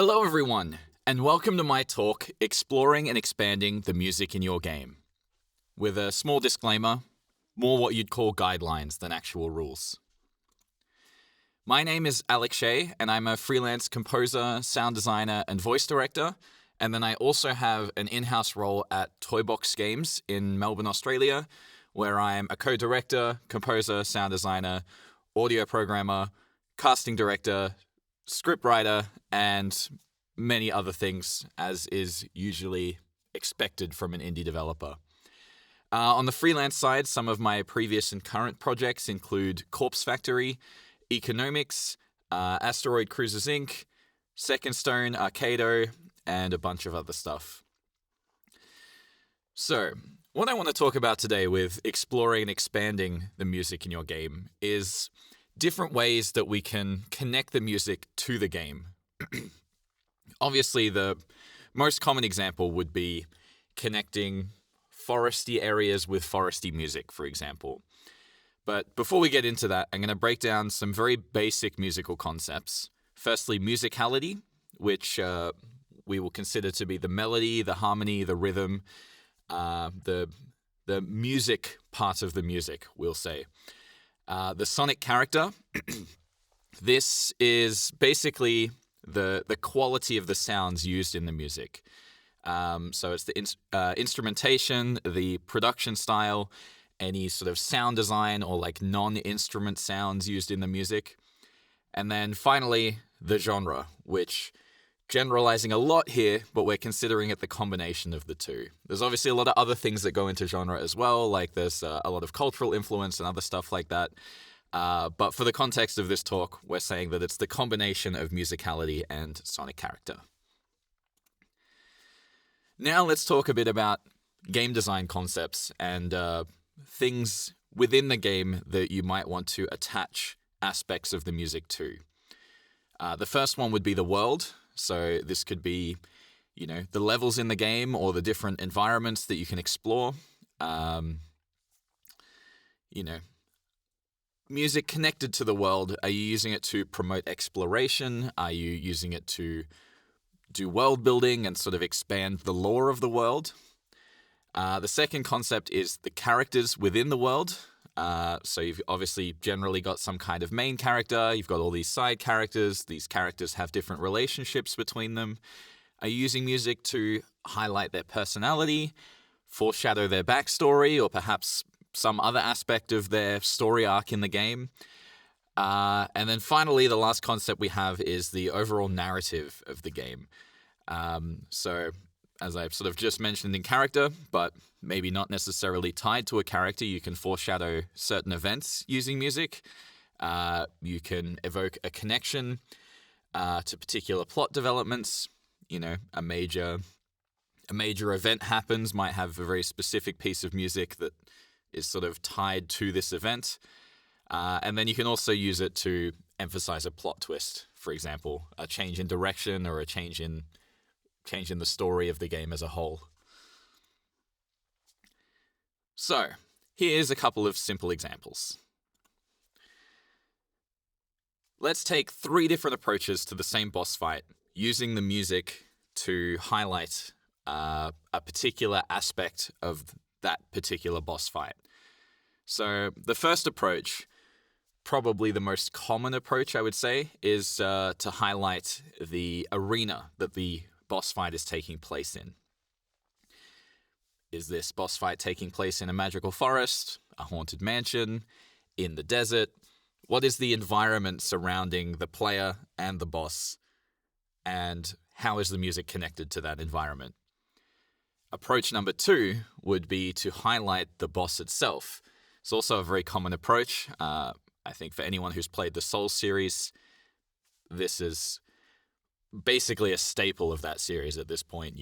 Hello everyone, and welcome to my talk, Exploring and Expanding the Music in Your Game. With a small disclaimer, more what you'd call guidelines than actual rules. My name is Alex Shea, and I'm a freelance composer, sound designer, and voice director, and then I also have an in-house role at Toybox Games in Melbourne, Australia, where I'm a co-director, composer, sound designer, audio programmer, casting director, scriptwriter, and many other things, as is usually expected from an indie developer. On the freelance side, some of my previous and current projects include Corpse Factory, Economics, Asteroid Cruisers Inc., Second Stone, Arcado, and a bunch of other stuff. So, what I want to talk about today with exploring and expanding the music in your game is different ways that we can connect the music to the game. Obviously, the most common example would be connecting foresty areas with foresty music, for example. But before we get into that, I'm going to break down some very basic musical concepts. Firstly, musicality, which we will consider to be the melody, the harmony, the rhythm, the music part of the music, we'll say. The sonic character. This is basically the quality of the sounds used in the music. So it's the instrumentation, the production style, any sort of sound design or like non-instrument sounds used in the music. And then finally, the genre, which generalizing a lot here, but we're considering it the combination of the two. There's obviously a lot of other things that go into genre as well, like there's a lot of cultural influence and other stuff like that. But for the context of this talk, we're saying that it's the combination of musicality and sonic character. Now let's talk a bit about game design concepts and things within the game that you might want to attach aspects of the music to. The first one would be the world. So this could be, the levels in the game or the different environments that you can explore. Music connected to the world. Are you using it to promote exploration? Are you using it to do world building and sort of expand the lore of the world? The second concept is the characters within the world. So you've obviously generally got some kind of main character. You've got all these side characters. These characters have different relationships between them. Are you using music to highlight their personality, foreshadow their backstory, or perhaps some other aspect of their story arc in the game? And then finally, the last concept we have is the overall narrative of the game. So as I've sort of just mentioned in character, but maybe not necessarily tied to a character, you can foreshadow certain events using music. You can evoke a connection to particular plot developments. A major event happens, might have a very specific piece of music that is sort of tied to this event. And then you can also use it to emphasize a plot twist, for example, a change in direction or a change in the story of the game as a whole. So, here's a couple of simple examples. Let's take 3 different approaches to the same boss fight, using the music to highlight a particular aspect of that particular boss fight. So, the first approach, probably the most common approach, I would say, is to highlight the arena that the boss fight is taking place in. Is this boss fight taking place in a magical forest, a haunted mansion, in the desert? What is the environment surrounding the player and the boss? And how is the music connected to that environment? Approach number 2 would be to highlight the boss itself. It's also a very common approach. I think for anyone who's played the Souls series, this is basically a staple of that series at this point,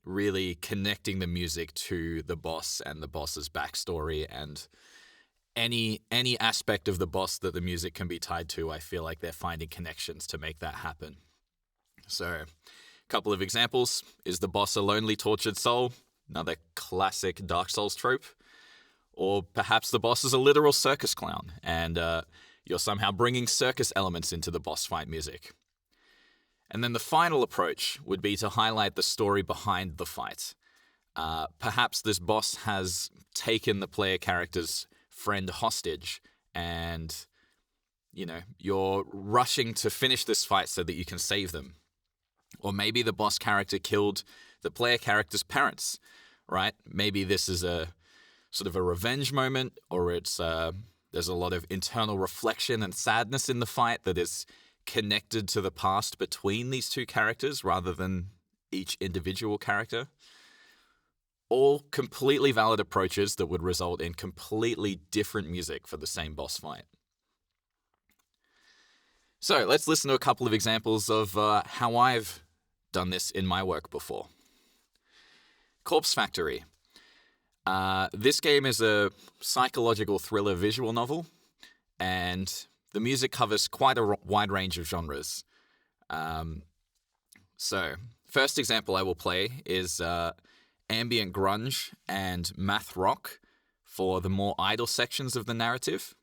really connecting the music to the boss and the boss's backstory and any aspect of the boss that the music can be tied to. I feel like they're finding connections to make that happen. So, a couple of examples. Is the boss a lonely, tortured soul? Another classic Dark Souls trope. Or perhaps the boss is a literal circus clown, and you're somehow bringing circus elements into the boss fight music. And then the final approach would be to highlight the story behind the fight. Perhaps this boss has taken the player character's friend hostage, and you're rushing to finish this fight so that you can save them. Or maybe the boss character killed the player character's parents, right? Maybe this is a sort of a revenge moment, or it's there's a lot of internal reflection and sadness in the fight that is connected to the past between these two characters rather than each individual character. All completely valid approaches that would result in completely different music for the same boss fight. So let's listen to a couple of examples of how I've done this in my work before. Corpse Factory. This game is a psychological thriller visual novel, and the music covers quite a wide range of genres. So, first example I will play is ambient grunge and math rock for the more idle sections of the narrative.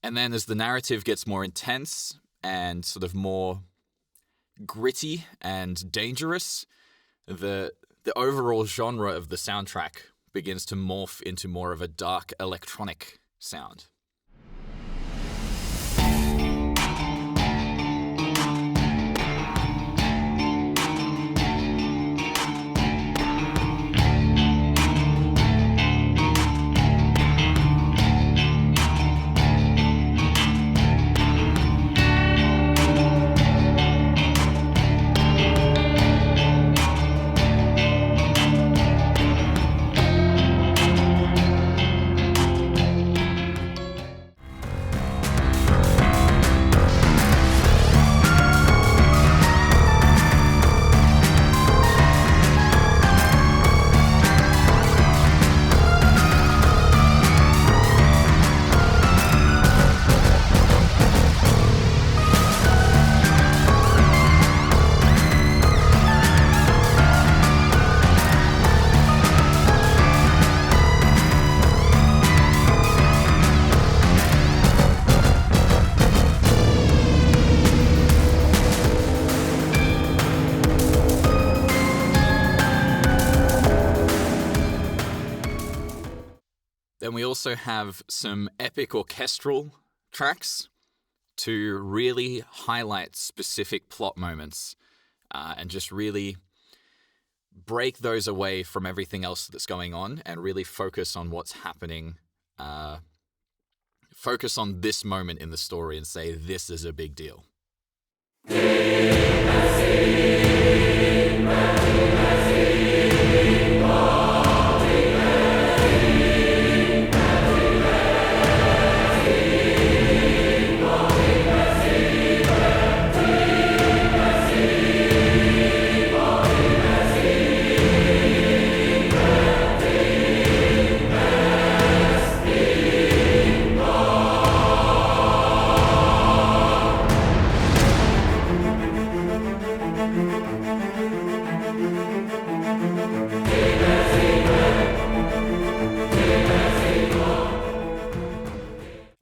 And then as the narrative gets more intense and sort of more gritty and dangerous, the overall genre of the soundtrack begins to morph into more of a dark electronic sound. Then we also have some epic orchestral tracks to really highlight specific plot moments and just really break those away from everything else that's going on and really focus on what's happening. Focus on this moment in the story and say, this is a big deal.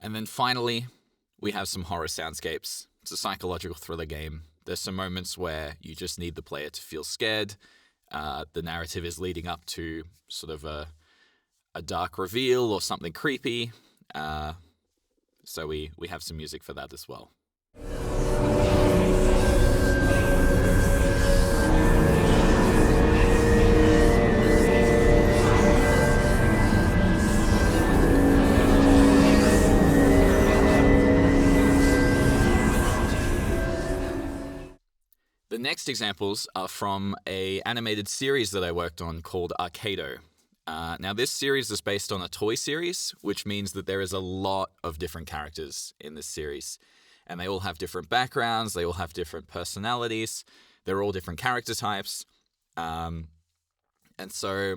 And then finally, we have some horror soundscapes. It's a psychological thriller game There's some moments where you just need the player to feel scared. The narrative is leading up to sort of a dark reveal or something creepy. So we have some music for that as well. The next examples are from an animated series that I worked on called Arcado. Now, this series is based on a toy series, which means that there is a lot of different characters in this series. And they all have different backgrounds, they all have different personalities, they're all different character types. And so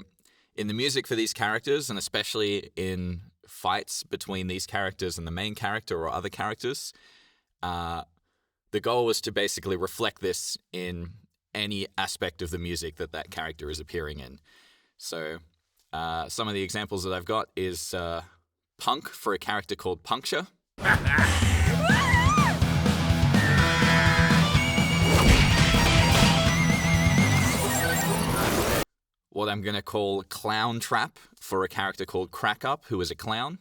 in the music for these characters, and especially in fights between these characters and the main character or other characters, the goal was to basically reflect this in any aspect of the music that character is appearing in. So some of the examples that I've got is Punk for a character called Puncture. What I'm going to call Clown Trap for a character called Crack Up, who is a clown.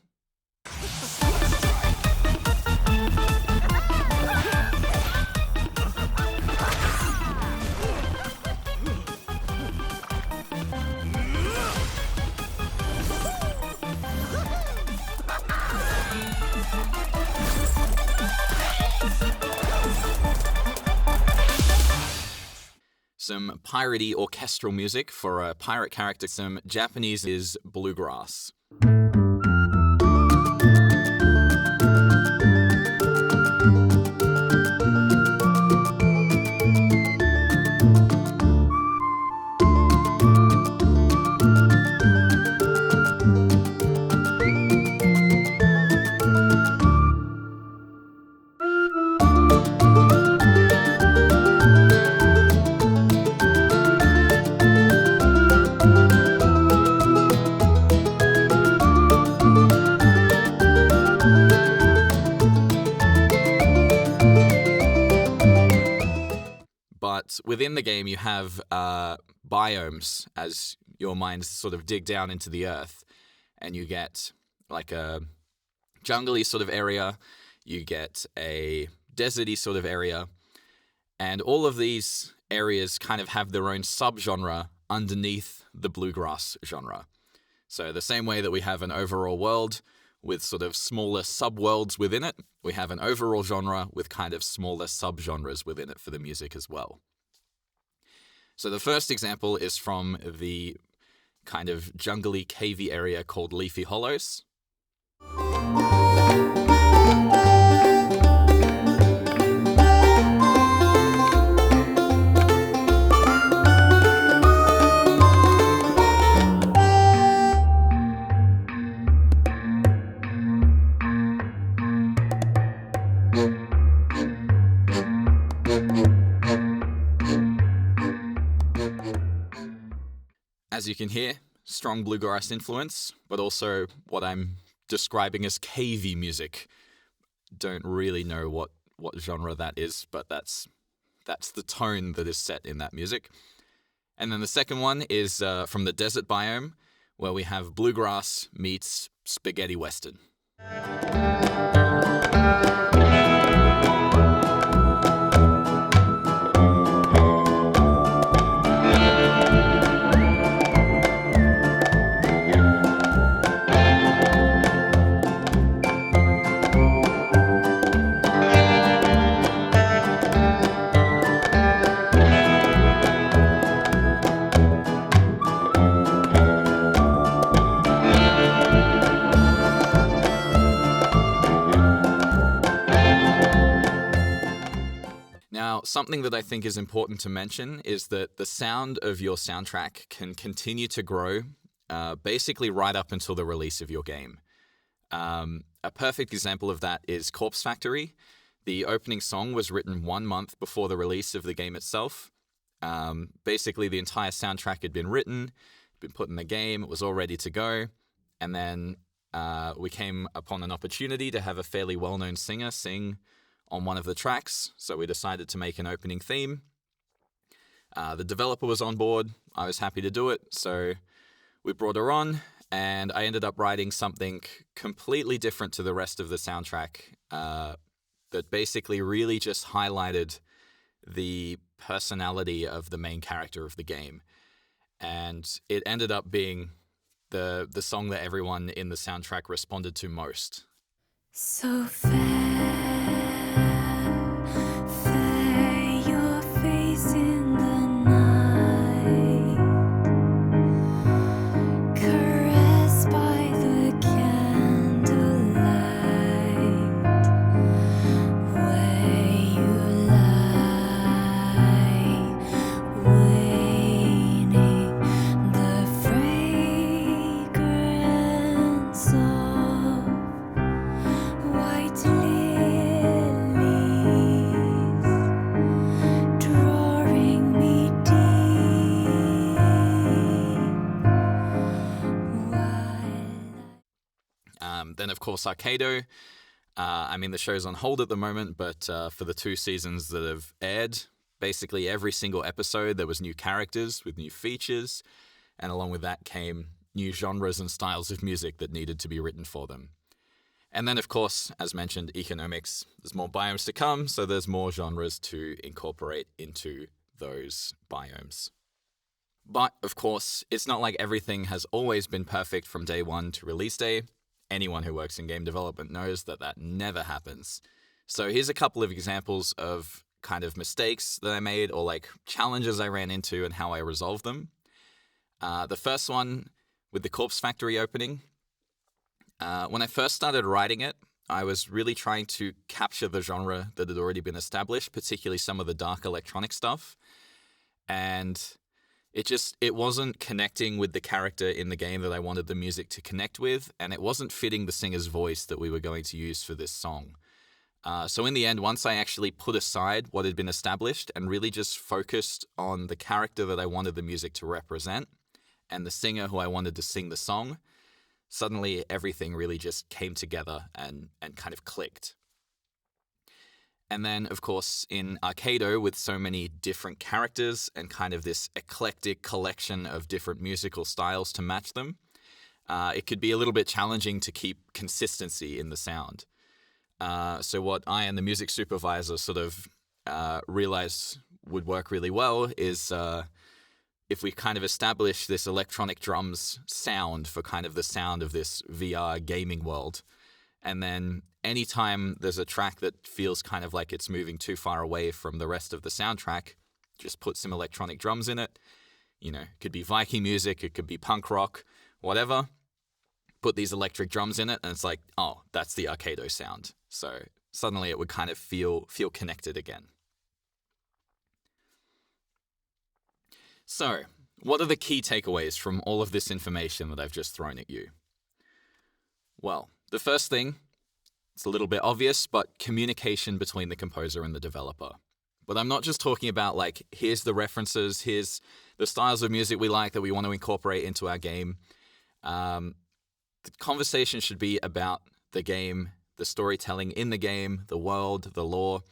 Some piratey orchestral music for a pirate character. Some Japanese is bluegrass. But within the game, you have biomes as your minds sort of dig down into the earth. And you get like a jungly sort of area. You get a deserty sort of area. And all of these areas kind of have their own subgenre underneath the bluegrass genre. So the same way that we have an overall world with sort of smaller subworlds within it, we have an overall genre with kind of smaller subgenres within it for the music as well. So the first example is from the kind of jungly, cavey area called Leafy Hollows. As you can hear, strong bluegrass influence, but also what I'm describing as cavey music. Don't really know what genre that is, but that's the tone that is set in that music. And then the second one is from the desert biome, where we have bluegrass meets spaghetti western. Now, something that I think is important to mention is that the sound of your soundtrack can continue to grow basically right up until the release of your game. A perfect example of that is Corpse Factory. The opening song was written 1 month before the release of the game itself. Basically, the entire soundtrack had been written, been put in the game, it was all ready to go, and then we came upon an opportunity to have a fairly well-known singer sing on one of the tracks, so we decided to make an opening theme. The developer was on board. I was happy to do it, so we brought her on, and I ended up writing something completely different to the rest of the soundtrack that basically really just highlighted the personality of the main character of the game. And it ended up being the song that everyone in the soundtrack responded to most. So fair, your face in the night, caressed by the candlelight, where you lie, waiting the fragrance of white lilies, drawing me deep. Then, of course, Arcado. The show's on hold at the moment, but for the 2 seasons that have aired, basically every single episode there was new characters with new features, and along with that came new genres and styles of music that needed to be written for them. And then, of course, as mentioned, economics. There's more biomes to come, so there's more genres to incorporate into those biomes. But, of course, it's not like everything has always been perfect from day one to release day. Anyone who works in game development knows that that never happens. So here's a couple of examples of kind of mistakes that I made or like challenges I ran into and how I resolved them. The first one with the Corpse Factory opening. When I first started writing it, I was really trying to capture the genre that had already been established, particularly some of the dark electronic stuff. And it wasn't connecting with the character in the game that I wanted the music to connect with, and it wasn't fitting the singer's voice that we were going to use for this song. So in the end, once I actually put aside what had been established and really just focused on the character that I wanted the music to represent and the singer who I wanted to sing the song, suddenly everything really just came together and kind of clicked. And then, of course, in Arcado, with so many different characters and kind of this eclectic collection of different musical styles to match them, it could be a little bit challenging to keep consistency in the sound. So what I and the music supervisor sort of realized would work really well is if we kind of establish this electronic drums sound for kind of the sound of this VR gaming world, and then anytime there's a track that feels kind of like it's moving too far away from the rest of the soundtrack, just put some electronic drums in it. You know, it could be Viking music, it could be punk rock, whatever. Put these electric drums in it, and it's like, oh, that's the Arcado sound. So suddenly it would kind of feel connected again. So, what are the key takeaways from all of this information that I've just thrown at you? Well, the first thing, it's a little bit obvious, but communication between the composer and the developer. But I'm not just talking about like, here's the references, here's the styles of music we like that we want to incorporate into our game. The conversation should be about the game, the storytelling in the game, the world, the lore,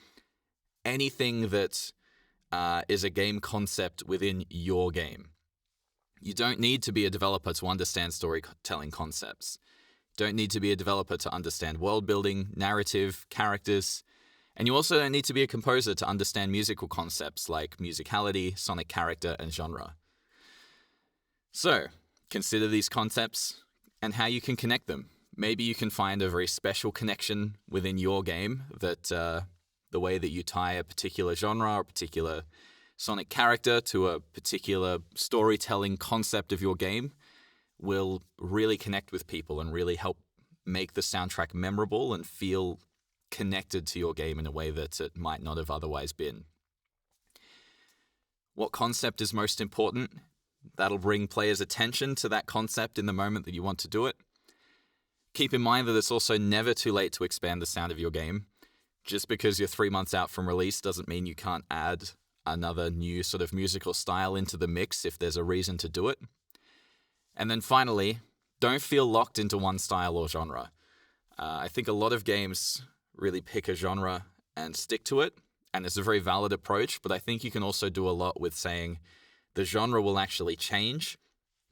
anything that is a game concept within your game. You don't need to be a developer to understand storytelling concepts. You don't need to be a developer to understand world building, narrative, characters. And you also don't need to be a composer to understand musical concepts like musicality, sonic character, and genre. So, consider these concepts and how you can connect them. Maybe you can find a very special connection within your game that the way that you tie a particular genre or a particular sonic character to a particular storytelling concept of your game will really connect with people and really help make the soundtrack memorable and feel connected to your game in a way that it might not have otherwise been. What concept is most important? That'll bring players' attention to that concept in the moment that you want to do it. Keep in mind that it's also never too late to expand the sound of your game. Just because you're 3 months out from release doesn't mean you can't add another new sort of musical style into the mix if there's a reason to do it. And then finally, don't feel locked into one style or genre. I think a lot of games really pick a genre and stick to it. And it's a very valid approach, but I think you can also do a lot with saying the genre will actually change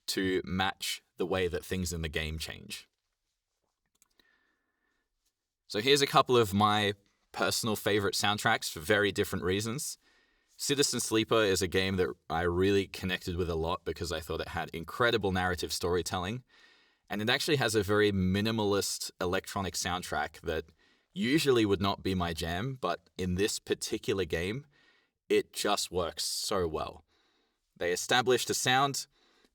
to match the way that things in the game change. So here's a couple of my personal favorite soundtracks for very different reasons. Citizen Sleeper is a game that I really connected with a lot because I thought it had incredible narrative storytelling, and it actually has a very minimalist electronic soundtrack that usually would not be my jam, but in this particular game, it just works so well. They established a sound,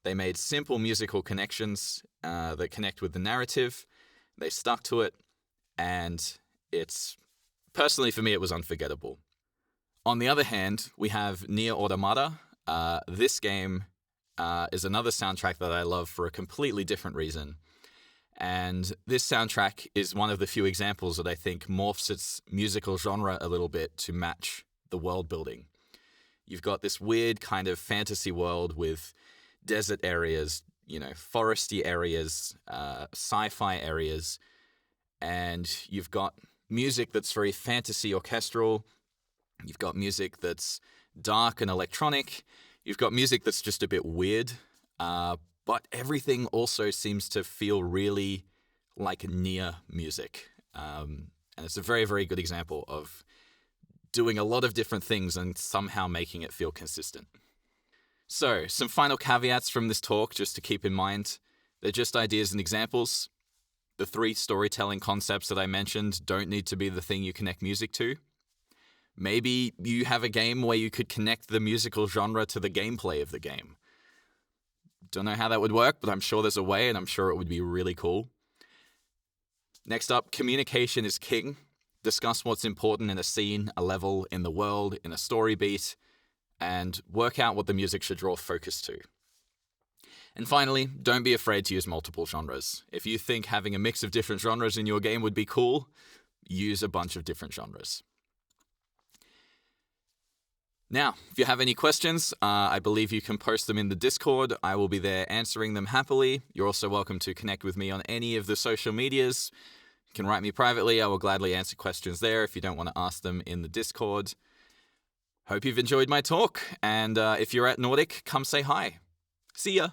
they made simple musical connections that connect with the narrative, they stuck to it, and personally for me, it was unforgettable. On the other hand, we have Nier Automata. This game is another soundtrack that I love for a completely different reason. And this soundtrack is one of the few examples that I think morphs its musical genre a little bit to match the world building. You've got this weird kind of fantasy world with desert areas, foresty areas, sci-fi areas, and you've got music that's very fantasy orchestral. You've got music that's dark and electronic. You've got music that's just a bit weird. But everything also seems to feel really like Nier music. And it's a very, very good example of doing a lot of different things and somehow making it feel consistent. So, some final caveats from this talk just to keep in mind. They're just ideas and examples. The 3 storytelling concepts that I mentioned don't need to be the thing you connect music to. Maybe you have a game where you could connect the musical genre to the gameplay of the game. Don't know how that would work, but I'm sure there's a way, and I'm sure it would be really cool. Next up, communication is king. Discuss what's important in a scene, a level, in the world, in a story beat, and work out what the music should draw focus to. And finally, don't be afraid to use multiple genres. If you think having a mix of different genres in your game would be cool, use a bunch of different genres. Now, if you have any questions, I believe you can post them in the Discord. I will be there answering them happily. You're also welcome to connect with me on any of the social medias. You can write me privately. I will gladly answer questions there if you don't want to ask them in the Discord. Hope you've enjoyed my talk, and if you're at Nordic, come say hi. See ya!